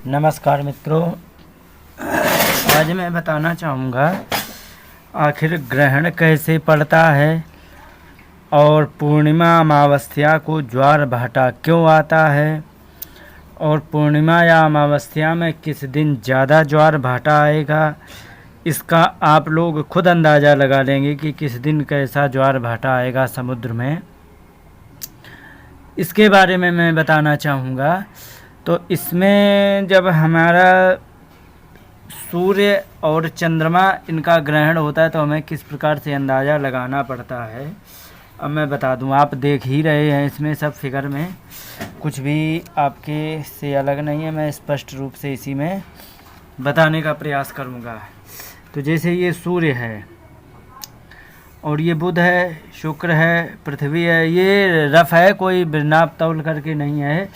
नमस्कार मित्रों, आज मैं बताना चाहूँगा आखिर ग्रहण कैसे पड़ता है और पूर्णिमा अमावस्या को ज्वार भाटा क्यों आता है और पूर्णिमा या अमावस्या में किस दिन ज़्यादा ज्वार भाटा आएगा। इसका आप लोग खुद अंदाज़ा लगा लेंगे कि किस दिन कैसा ज्वार भाटा आएगा समुद्र में। इसके बारे में मैं बताना चाहूँगा। तो इसमें जब हमारा सूर्य और चंद्रमा इनका ग्रहण होता है तो हमें किस प्रकार से अंदाज़ा लगाना पड़ता है, अब मैं बता दूं। आप देख ही रहे हैं, इसमें सब फिगर में कुछ भी आपके से अलग नहीं है। मैं स्पष्ट रूप से इसी में बताने का प्रयास करूंगा। तो जैसे ये सूर्य है और ये बुध है, शुक्र है, पृथ्वी है। ये रफ है, कोई नाप तौल करके नहीं है,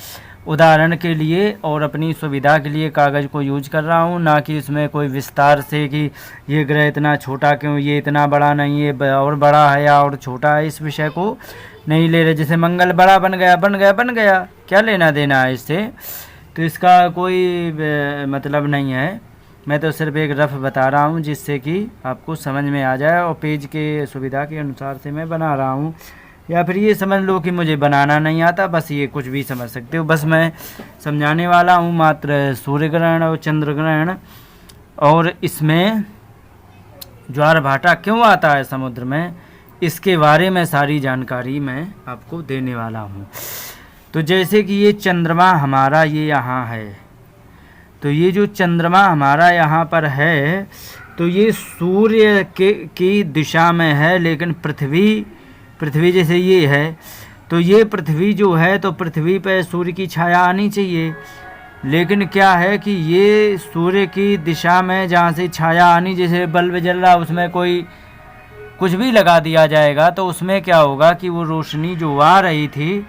उदाहरण के लिए और अपनी सुविधा के लिए कागज़ को यूज कर रहा हूँ, ना कि इसमें कोई विस्तार से कि ये ग्रह इतना छोटा क्यों, ये इतना बड़ा नहीं, ये और बड़ा है या और छोटा है, इस विषय को नहीं ले रहे। जैसे मंगल बड़ा बन गया, क्या लेना देना है इससे, तो इसका कोई मतलब नहीं है। मैं तो सिर्फ एक रफ बता रहा हूँ जिससे कि आपको समझ में आ जाए, और पेज के सुविधा के अनुसार से मैं बना रहा हूँ। या फिर ये समझ लो कि मुझे बनाना नहीं आता, बस ये कुछ भी समझ सकते हो। बस मैं समझाने वाला हूँ मात्र सूर्य ग्रहण और चंद्र ग्रहण, और इसमें ज्वार भाटा क्यों आता है समुद्र में, इसके बारे में सारी जानकारी मैं आपको देने वाला हूँ। तो जैसे कि ये चंद्रमा हमारा ये यहाँ है, तो ये जो चंद्रमा हमारा यहाँ पर है तो ये सूर्य की दिशा में है, लेकिन पृथ्वी जैसे ये है तो ये पृथ्वी जो है तो पृथ्वी पर सूर्य की छाया आनी चाहिए। लेकिन क्या है कि ये सूर्य की दिशा में जहाँ से छाया आनी, जैसे बल्ब जल रहा उसमें कोई कुछ भी लगा दिया जाएगा तो उसमें क्या होगा कि वो रोशनी जो आ रही थी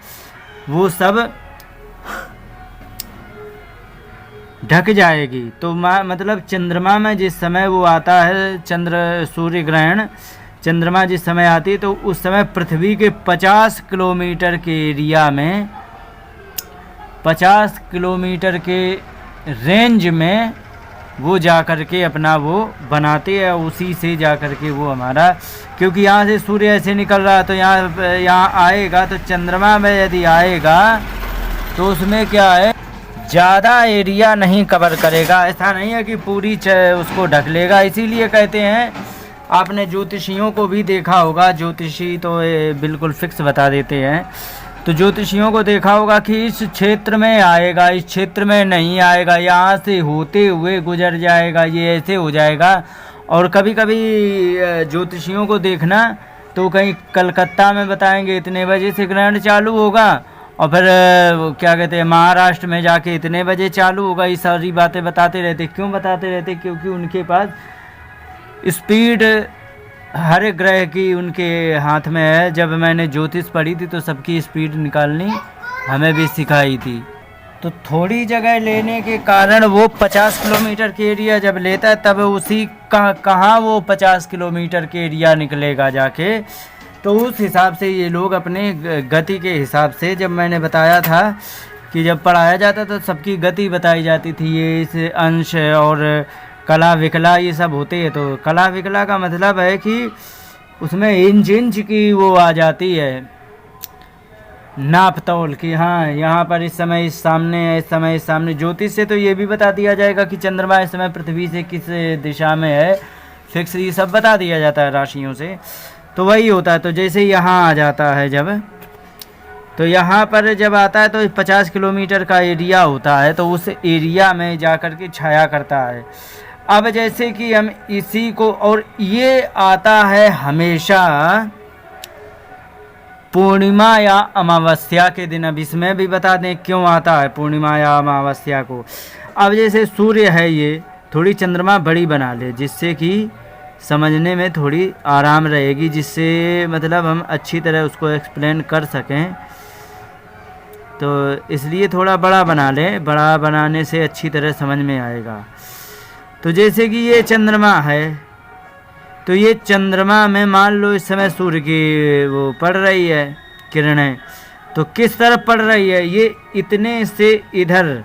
वो सब ढक जाएगी। तो मतलब चंद्रमा में जिस समय वो आता है, सूर्य ग्रहण चंद्रमा जिस समय आती है तो उस समय पृथ्वी के 50 किलोमीटर के एरिया में, 50 किलोमीटर के रेंज में वो जा कर के अपना वो बनाते हैं। उसी से जा कर के वो हमारा, क्योंकि यहाँ से सूर्य ऐसे निकल रहा है तो यहाँ आएगा, तो चंद्रमा में यदि आएगा तो उसमें क्या है, ज़्यादा एरिया नहीं कवर करेगा। ऐसा नहीं है कि पूरी उसको ढक लेगा। इसीलिए कहते हैं, आपने ज्योतिषियों को भी देखा होगा, ज्योतिषी तो बिल्कुल फिक्स बता देते हैं। तो ज्योतिषियों को देखा होगा कि इस क्षेत्र में आएगा, इस क्षेत्र में नहीं आएगा, यहाँ से होते हुए गुजर जाएगा, ये ऐसे हो जाएगा। और कभी कभी ज्योतिषियों को देखना तो कहीं कलकत्ता में बताएंगे इतने बजे से ग्रहण चालू होगा, और फिर क्या कहते हैं महाराष्ट्र में जाके इतने बजे चालू होगा। ये सारी बातें बताते रहते। क्यों बताते रहते? क्योंकि उनके पास स्पीड हर एक ग्रह की उनके हाथ में है। जब मैंने ज्योतिष पढ़ी थी तो सबकी स्पीड निकालनी हमें भी सिखाई थी। तो थोड़ी जगह लेने के कारण वो 50 किलोमीटर के एरिया जब लेता है तब उसी कहाँ वो 50 किलोमीटर के एरिया निकलेगा जाके। तो उस हिसाब से ये लोग अपने गति के हिसाब से, जब मैंने बताया था कि जब पढ़ाया जाता तो सबकी गति बताई जाती थी, ये इस अंश और कला विकला ये सब होते हैं। तो कला विकला का मतलब है कि उसमें इंच की वो आ जाती है नाप तौल कि हाँ यहाँ पर इस समय इस सामने है, इस समय इस सामने। ज्योतिष से तो ये भी बता दिया जाएगा कि चंद्रमा इस समय पृथ्वी से किस दिशा में है, फिक्स ये सब बता दिया जाता है राशियों से। तो वही होता है। तो जैसे यहाँ आ जाता है जब, तो यहाँ पर जब आता है तो 50 किलोमीटर का एरिया होता है, तो उस एरिया में जा कर के छाया करता है। अब जैसे कि हम इसी को, और ये आता है हमेशा पूर्णिमा या अमावस्या के दिन। अब इसमें भी बता दें क्यों आता है पूर्णिमा या अमावस्या को। अब जैसे सूर्य है, ये थोड़ी चंद्रमा बड़ी बना ले जिससे कि समझने में थोड़ी आराम रहेगी, जिससे मतलब हम अच्छी तरह उसको एक्सप्लेन कर सकें। तो इसलिए थोड़ा बड़ा बना लें, बड़ा बनाने से अच्छी तरह समझ में आएगा। तो जैसे कि ये चंद्रमा है, तो ये चंद्रमा में मान लो इस समय सूर्य की वो पड़ रही है किरणें, तो किस तरफ पड़ रही है, ये इतने से इधर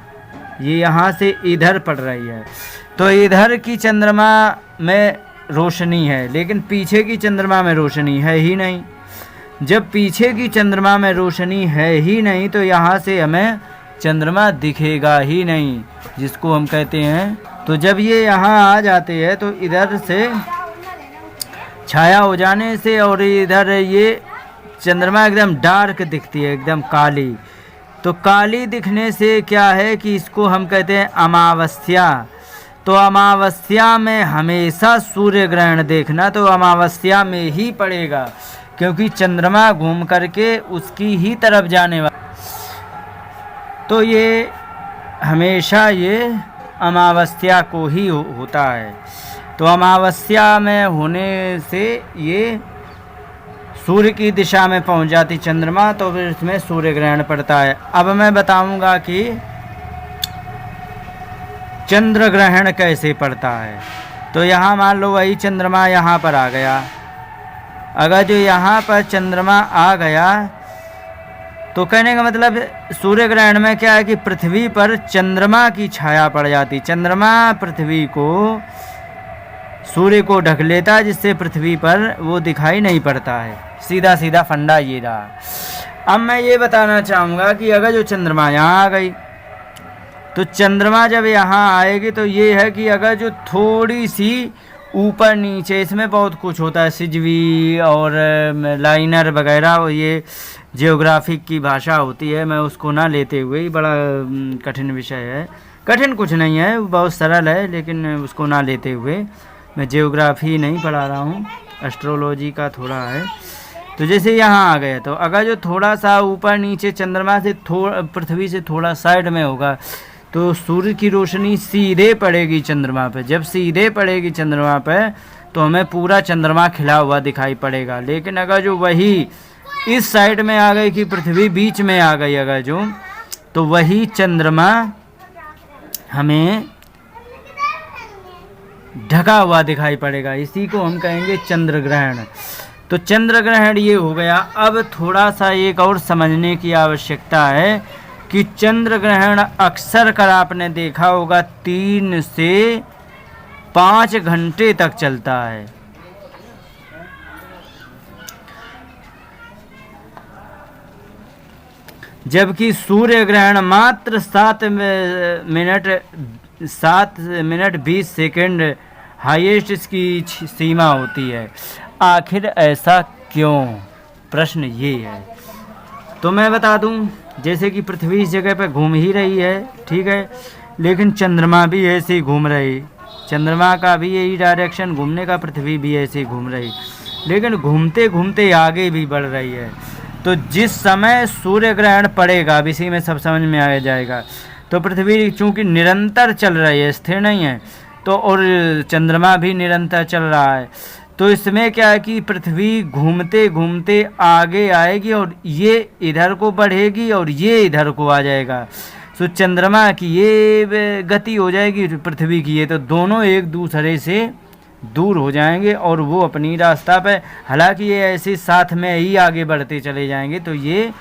ये यहाँ से इधर पड़ रही है, तो इधर की चंद्रमा में रोशनी है, लेकिन पीछे की चंद्रमा में रोशनी है ही नहीं। जब पीछे की चंद्रमा में रोशनी है ही नहीं तो यहाँ से हमें चंद्रमा दिखेगा ही नहीं, जिसको हम कहते हैं। तो जब ये यहाँ आ जाते हैं तो इधर से छाया हो जाने से और इधर ये चंद्रमा एकदम डार्क दिखती है, एकदम काली। तो काली दिखने से क्या है कि इसको हम कहते हैं अमावस्या। तो अमावस्या में हमेशा सूर्य ग्रहण देखना तो अमावस्या में ही पड़ेगा, क्योंकि चंद्रमा घूम करके उसकी ही तरफ जाने वाला। तो ये हमेशा ये अमावस्या को ही होता है। तो अमावस्या में होने से ये सूर्य की दिशा में पहुंच जाती चंद्रमा, तो फिर इसमें सूर्य ग्रहण पड़ता है। अब मैं बताऊंगा कि चंद्र ग्रहण कैसे पड़ता है। तो यहाँ मान लो वही चंद्रमा यहाँ पर आ गया, अगर जो यहाँ पर चंद्रमा आ गया तो कहने का मतलब सूर्य ग्रहण में क्या है कि पृथ्वी पर चंद्रमा की छाया पड़ जाती। चंद्रमा पृथ्वी को सूर्य को ढक लेता है, जिससे पृथ्वी पर वो दिखाई नहीं पड़ता है। सीधा सीधा फंडा ये रहा। अब मैं ये बताना चाहूँगा कि अगर जो चंद्रमा यहाँ आ गई तो चंद्रमा जब यहाँ आएगी तो ये है कि अगर जो थोड़ी सी ऊपर नीचे, इसमें बहुत कुछ होता है, सिजवी और लाइनर वगैरह, और ये जियोग्राफिक की भाषा होती है, मैं उसको ना लेते हुए, बड़ा कठिन विषय है। कठिन कुछ नहीं है, बहुत सरल है, लेकिन उसको ना लेते हुए, मैं जियोग्राफी नहीं पढ़ा रहा हूँ, एस्ट्रोलॉजी का थोड़ा है। तो जैसे यहाँ आ गए तो अगर जो थोड़ा सा ऊपर नीचे चंद्रमा से पृथ्वी से थोड़ा साइड में होगा तो सूर्य की रोशनी सीधे पड़ेगी चंद्रमा पे। जब सीधे पड़ेगी चंद्रमा पे तो हमें पूरा चंद्रमा खिला हुआ दिखाई पड़ेगा। लेकिन अगर जो वही इस साइड में आ गई कि पृथ्वी बीच में आ गई अगर जो, तो वही चंद्रमा हमें ढका हुआ दिखाई पड़ेगा। इसी को हम कहेंगे चंद्र ग्रहण। तो चंद्र ग्रहण ये हो गया। अब थोड़ा सा एक और समझने की आवश्यकता है कि चंद्र ग्रहण अक्सर कर आपने देखा होगा 3 से 5 घंटे तक चलता है। जबकि सूर्य ग्रहण मात्र 7 मिनट 20 सेकंड हाईएस्ट इसकी सीमा होती है। आखिर ऐसा क्यों, प्रश्न ये है। तो मैं बता दूं, जैसे कि पृथ्वी इस जगह पे घूम ही रही है, ठीक है, लेकिन चंद्रमा भी ऐसे ही घूम रही, चंद्रमा का भी यही डायरेक्शन घूमने का, पृथ्वी भी ऐसे ही घूम रही, लेकिन घूमते घूमते आगे भी बढ़ रही है। तो जिस समय सूर्य ग्रहण पड़ेगा, अब इसी में सब समझ में आ जाएगा। तो पृथ्वी चूँकि निरंतर चल रही है, स्थिर नहीं है, तो और चंद्रमा भी निरंतर चल रहा है, तो इसमें क्या है कि पृथ्वी घूमते घूमते आगे आएगी और ये इधर को बढ़ेगी और ये इधर को आ जाएगा। तो चंद्रमा की ये गति हो जाएगी, पृथ्वी की ये, तो दोनों एक दूसरे से दूर हो जाएंगे और वो अपनी रास्ता पे, हालांकि ये ऐसे साथ में ही आगे बढ़ते चले जाएंगे। तो ये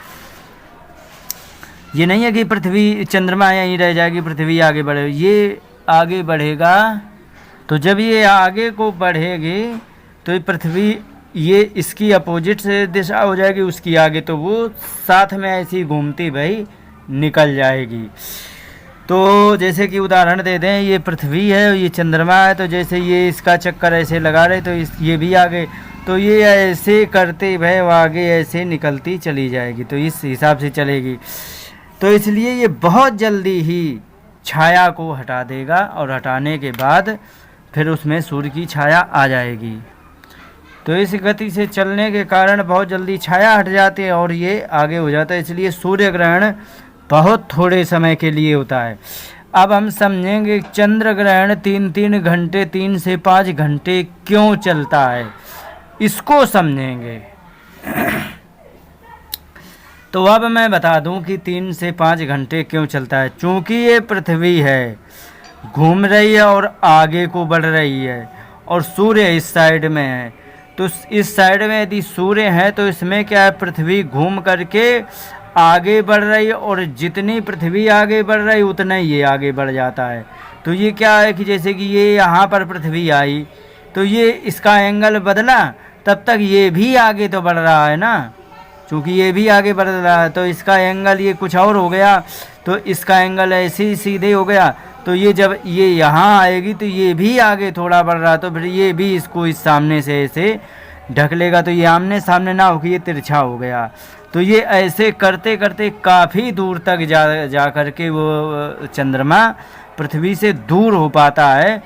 नहीं है कि पृथ्वी चंद्रमा यहीं रह जाएगी, पृथ्वी आगे बढ़े, ये आगे बढ़ेगा। तो जब ये आगे को बढ़ेगी तो पृथ्वी ये इसकी अपोजिट से दिशा हो जाएगी उसकी आगे, तो वो साथ में ऐसी घूमती भाई निकल जाएगी। तो जैसे कि उदाहरण दे दें, ये पृथ्वी है, ये चंद्रमा है, तो जैसे ये इसका चक्कर ऐसे लगा रहे तो ये भी आगे, तो ये ऐसे करते भाई वो आगे ऐसे निकलती चली जाएगी, तो इस हिसाब से चलेगी। तो इसलिए ये बहुत जल्दी ही छाया को हटा देगा और हटाने के बाद फिर उसमें सूर्य की छाया आ जाएगी। तो इस गति से चलने के कारण बहुत जल्दी छाया हट जाती है और ये आगे हो जाता है। इसलिए सूर्य ग्रहण बहुत थोड़े समय के लिए होता है। अब हम समझेंगे चंद्र ग्रहण 3-3 घंटे, 3 से 5 घंटे क्यों चलता है, इसको समझेंगे। तो अब मैं बता दूं कि 3 से 5 घंटे क्यों चलता है। चूँकि ये पृथ्वी है, घूम रही है और आगे को बढ़ रही है, और सूर्य इस साइड में है, तो इस साइड में यदि सूर्य है तो इसमें क्या है, पृथ्वी घूम करके आगे बढ़ रही है, और जितनी पृथ्वी आगे बढ़ रही उतना ही ये आगे बढ़ जाता है। तो ये क्या है कि जैसे कि ये यहाँ पर पृथ्वी आई तो ये इसका एंगल बदला, तब तक ये भी आगे तो बढ़ रहा है ना, क्योंकि ये भी आगे बढ़ रहा है, तो इसका एंगल ये कुछ और हो गया, तो इसका एंगल ऐसे ही सीधे हो गया। तो ये जब ये यहाँ आएगी तो ये भी आगे थोड़ा बढ़ रहा, तो फिर ये भी इसको इस सामने से ऐसे ढक लेगा, तो ये आमने सामने ना हो कि ये तिरछा हो गया। तो ये ऐसे करते करते काफ़ी दूर तक जा कर के वो चंद्रमा पृथ्वी से दूर हो पाता है,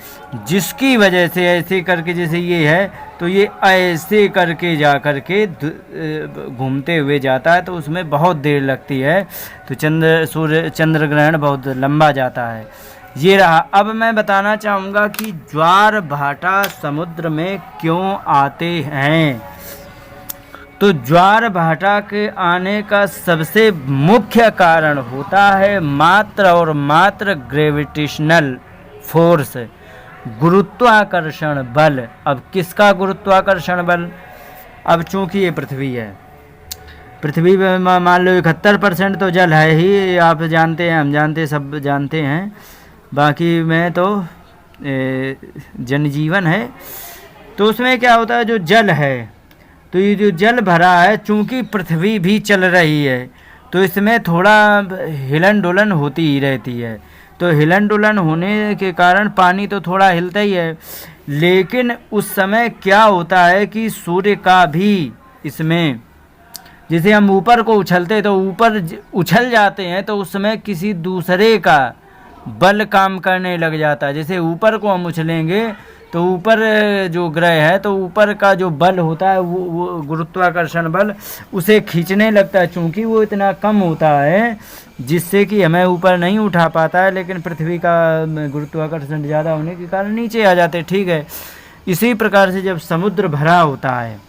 जिसकी वजह से ऐसे करके जैसे ये है तो ये ऐसे करके जा कर के घूमते हुए जाता है, तो उसमें बहुत देर लगती है। तो चंद्र ग्रहण बहुत लंबा जाता है। ये रहा। अब मैं बताना चाहूँगा कि ज्वार भाटा समुद्र में क्यों आते हैं। तो ज्वार भाटा के आने का सबसे मुख्य कारण होता है मात्र और मात्र ग्रेविटेशनल फोर्स, गुरुत्वाकर्षण बल। अब किसका गुरुत्वाकर्षण बल? अब चूंकि ये पृथ्वी है, पृथ्वी में मान लो 71% तो जल है ही, आप जानते हैं, हम जानते, सब जानते हैं, बाकी में तो जनजीवन है। तो उसमें क्या होता है, जो जल है, तो ये जो जल भरा है, चूंकि पृथ्वी भी चल रही है तो इसमें थोड़ा हिलन डुलन होती ही रहती है। तो हिलन डुलन होने के कारण पानी तो थोड़ा हिलता ही है, लेकिन उस समय क्या होता है कि सूर्य का भी इसमें, जैसे हम ऊपर को उछलते तो ऊपर उछल जाते हैं, तो उस समय किसी दूसरे का बल काम करने लग जाता है। जैसे ऊपर को हम उछलेंगे तो ऊपर जो ग्रह है, तो ऊपर का जो बल होता है वो गुरुत्वाकर्षण बल उसे खींचने लगता है, चूँकि वो इतना कम होता है जिससे कि हमें ऊपर नहीं उठा पाता है, लेकिन पृथ्वी का गुरुत्वाकर्षण ज़्यादा होने के कारण नीचे आ जाते। ठीक है, इसी प्रकार से जब समुद्र भरा होता है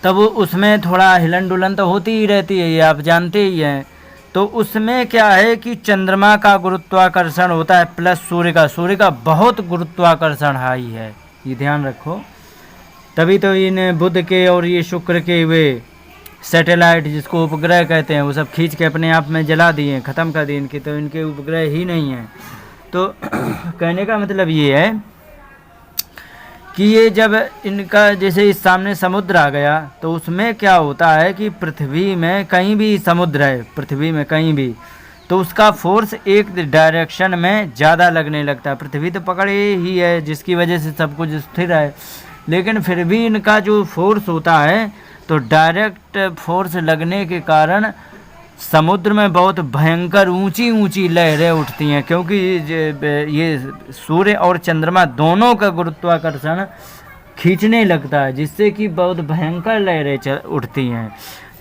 तब उसमें थोड़ा हिलन डुलन तो होती ही रहती है, ये आप जानते ही हैं। तो उसमें क्या है कि चंद्रमा का गुरुत्वाकर्षण होता है प्लस सूर्य का बहुत गुरुत्वाकर्षण हाई है, ये ध्यान रखो। तभी तो इन बुध के और ये शुक्र के वे सैटेलाइट, जिसको उपग्रह कहते हैं, वो सब खींच के अपने आप में जला दिए, ख़त्म कर दिए इनके, तो इनके उपग्रह ही नहीं हैं। तो कहने का मतलब ये है कि ये जब इनका जैसे इस सामने समुद्र आ गया तो उसमें क्या होता है कि पृथ्वी में कहीं भी समुद्र है, पृथ्वी में कहीं भी, तो उसका फोर्स एक डायरेक्शन में ज़्यादा लगने लगता है। पृथ्वी तो पकड़े ही है, जिसकी वजह से सब कुछ स्थिर है, लेकिन फिर भी इनका जो फोर्स होता है तो डायरेक्ट फोर्स लगने के कारण समुद्र में बहुत भयंकर ऊंची ऊंची लहरें उठती हैं, क्योंकि ये सूर्य और चंद्रमा दोनों का गुरुत्वाकर्षण खींचने लगता है, जिससे कि बहुत भयंकर लहरें उठती हैं।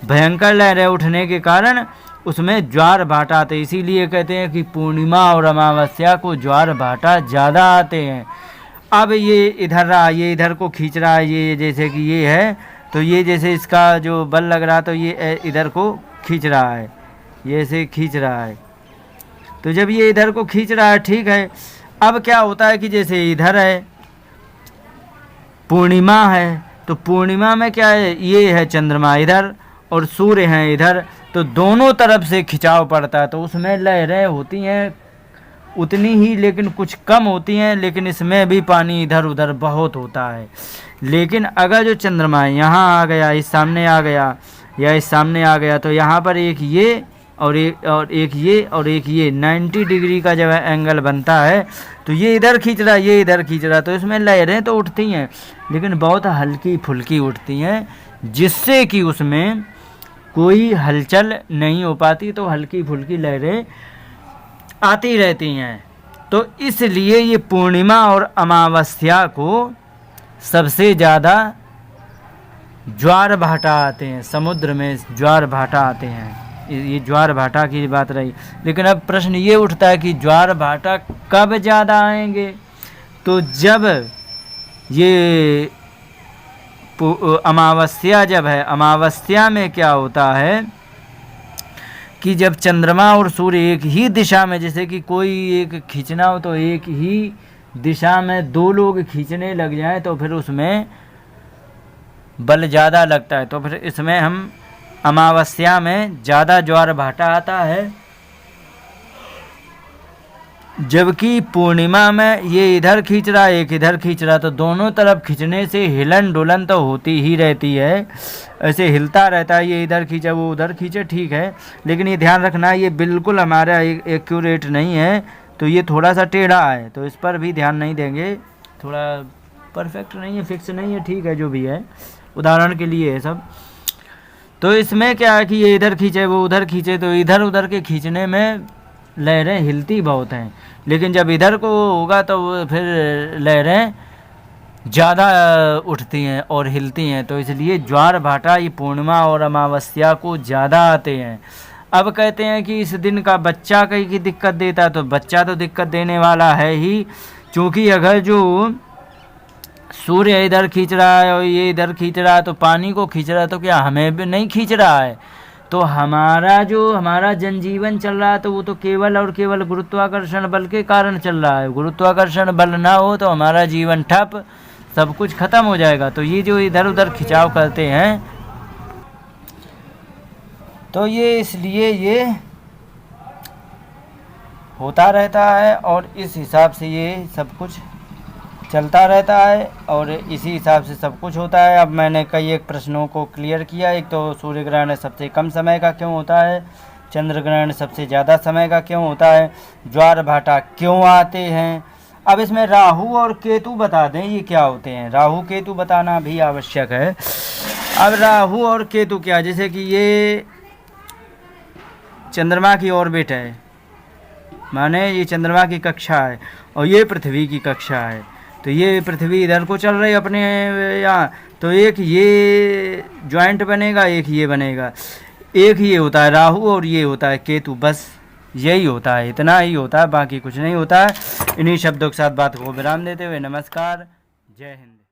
भयंकर लहरें उठने के कारण उसमें ज्वार भाटा आते, इसीलिए कहते हैं कि पूर्णिमा और अमावस्या को ज्वार भाटा ज़्यादा आते हैं। अब ये इधर रहा, ये इधर को खींच रहा है, ये जैसे कि ये है, तो ये जैसे इसका जो बल लग रहा, तो ये इधर को खींच रहा है, ये ऐसे खींच रहा है। तो जब ये इधर को खींच रहा है, ठीक है, अब क्या होता है कि जैसे इधर है पूर्णिमा है, तो पूर्णिमा में क्या है, ये है चंद्रमा इधर और सूर्य हैं इधर, तो दोनों तरफ से खिंचाव पड़ता है, तो उसमें लहरें होती हैं उतनी ही, लेकिन कुछ कम होती हैं, लेकिन इसमें भी पानी इधर उधर बहुत होता है। लेकिन अगर जो चंद्रमा यहाँ आ गया, इस सामने आ गया या इस सामने आ गया, तो यहाँ पर एक ये और एक ये 90 डिग्री का जब एंगल बनता है, तो ये इधर खींच रहा है, ये इधर खींच रहा है, तो इसमें लहरें तो उठती हैं, लेकिन बहुत हल्की फुल्की उठती हैं, जिससे कि उसमें कोई हलचल नहीं हो पाती, तो हल्की फुल्की लहरें आती रहती हैं। तो इसलिए ये पूर्णिमा और अमावस्या को सबसे ज़्यादा ज्वार भाटा आते हैं, समुद्र में ज्वार भाटा आते हैं। ये ज्वार भाटा की बात रही, लेकिन अब प्रश्न ये उठता है कि ज्वार भाटा कब ज़्यादा आएंगे। तो जब ये अमावस्या जब है, अमावस्या में क्या होता है कि जब चंद्रमा और सूर्य एक ही दिशा में, जैसे कि कोई एक खींचना हो तो एक ही दिशा में दो लोग खींचने लग जाएं, तो फिर उसमें बल ज़्यादा लगता है। तो फिर इसमें हम अमावस्या में ज़्यादा ज्वार भाटा आता है, जबकि पूर्णिमा में ये इधर खींच रहा एक इधर खींच रहा, तो दोनों तरफ खींचने से हिलन डुलन तो होती ही रहती है, ऐसे हिलता रहता है, ये इधर खींचे वो उधर खींचे, ठीक है, लेकिन ये ध्यान रखना ये बिल्कुल हमारा एक्यूरेट नहीं है, तो ये थोड़ा सा टेढ़ा है, तो इस पर भी ध्यान नहीं देंगे, थोड़ा परफेक्ट नहीं है, फिक्स नहीं है, ठीक है, जो भी है उदाहरण के लिए है सब। तो इसमें क्या है कि ये इधर खींचे वो उधर खींचे, तो इधर उधर के खींचने में लहरें हिलती बहुत हैं, लेकिन जब इधर को होगा तो फिर लहरें ज़्यादा उठती हैं और हिलती हैं, तो इसलिए ज्वार भाटा ये पूर्णिमा और अमावस्या को ज़्यादा आते हैं। अब कहते हैं कि इस दिन का बच्चा कहीं की दिक्कत देता है, तो बच्चा तो दिक्कत देने वाला है ही, क्योंकि अगर जो सूर्य इधर खींच रहा है और ये इधर खींच रहा है, तो पानी को खींच रहा है, तो क्या हमें भी नहीं खींच रहा है? तो हमारा जनजीवन चल रहा है, तो वो तो केवल और केवल गुरुत्वाकर्षण बल के कारण चल रहा है। गुरुत्वाकर्षण बल ना हो तो हमारा जीवन ठप, सब कुछ खत्म हो जाएगा। तो ये जो इधर उधर खिंचाव करते हैं, तो ये इसलिए ये होता रहता है और इस हिसाब से ये सब कुछ चलता रहता है और इसी हिसाब से सब कुछ होता है। अब मैंने कई एक प्रश्नों को क्लियर किया। एक तो सूर्य ग्रहण सबसे कम समय का क्यों होता है, चंद्र ग्रहण सबसे ज़्यादा समय का क्यों होता है, ज्वार भाटा क्यों आते हैं। अब इसमें राहु और केतु बता दें ये क्या होते हैं, राहु केतु बताना भी आवश्यक है। अब राहु और केतु क्या, जैसे कि ये चंद्रमा की ऑर्बिट है, माने ये चंद्रमा की कक्षा है और ये पृथ्वी की कक्षा है, तो ये पृथ्वी इधर को चल रही अपने यहाँ, तो एक ये जॉइंट बनेगा, एक ये बनेगा, एक ये होता है राहु और ये होता है केतु, बस यही होता है, इतना ही होता है, बाकी कुछ नहीं होता है। इन्हीं शब्दों के साथ बात को विराम देते हुए नमस्कार, जय हिंद।